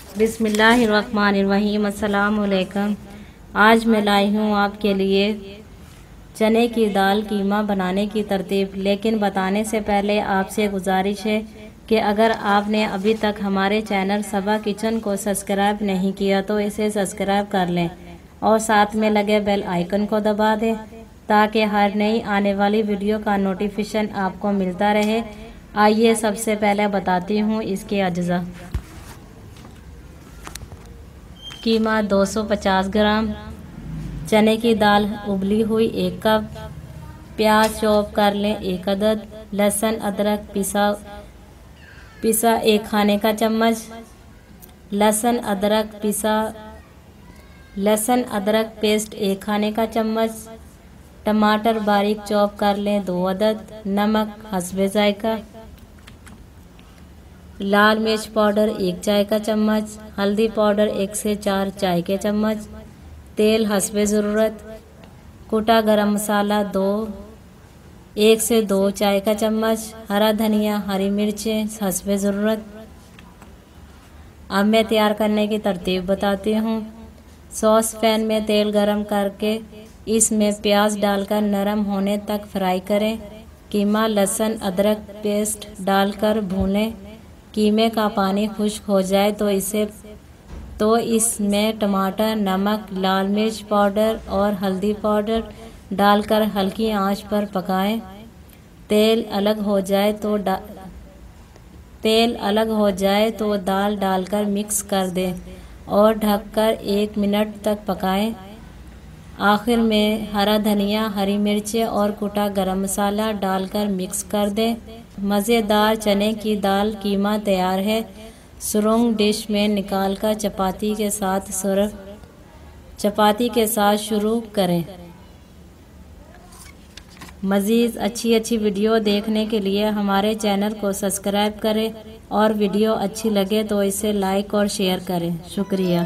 बिस्मिल्लाहिर्रहमानिर्रहीम। अस्सलाम वालेकुम। आज मैं लाई हूँ आपके लिए चने की दाल कीमा बनाने की तरतीब। लेकिन बताने से पहले आपसे गुजारिश है कि अगर आपने अभी तक हमारे चैनल सबा किचन को सब्सक्राइब नहीं किया तो इसे सब्सक्राइब कर लें और साथ में लगे बेल आइकन को दबा दें ताकि हर नई आने वाली वीडियो का नोटिफिकेशन आपको मिलता रहे। आइए सबसे पहले बताती हूँ इसके अज्जा। कीमा 250 ग्राम, चने की दाल उबली हुई 1 कप, प्याज चॉप कर लें 1 अदद, लहसुन अदरक पिसा 1 खाने का चम्मच, लहसुन अदरक पेस्ट 1 खाने का चम्मच, टमाटर बारीक चॉप कर लें 2 अदद, नमक हस्बे जायका, लाल मिर्च पाउडर 1 चाय का चम्मच, हल्दी पाउडर 1 से 4 चाय के चम्मच, तेल हस्बे ज़रूरत, कुटा गरम मसाला 1 से 2 चाय का चम्मच, हरा धनिया हरी मिर्चें हस्बे ज़रूरत। अब मैं तैयार करने की तरतीब बताती हूँ। सॉस पैन में तेल गरम करके इसमें प्याज डालकर नरम होने तक फ्राई करें। कीमा लहसुन अदरक पेस्ट डालकर भूनें। कीमे का पानी खुश्क हो जाए तो इसमें टमाटर, नमक, लाल मिर्च पाउडर और हल्दी पाउडर डालकर हल्की आंच पर पकाएं। तेल अलग हो जाए तो दाल डालकर मिक्स कर दें और ढककर 1 मिनट तक पकाएं। आखिर में हरा धनिया, हरी मिर्चें और कुटा गरम मसाला डालकर मिक्स कर दें। मज़ेदार चने की दाल कीमा तैयार है। सुरंग डिश में निकालकर चपाती के साथ शुरू करें। मज़ीद अच्छी वीडियो देखने के लिए हमारे चैनल को सब्सक्राइब करें और वीडियो अच्छी लगे तो इसे लाइक और शेयर करें। शुक्रिया।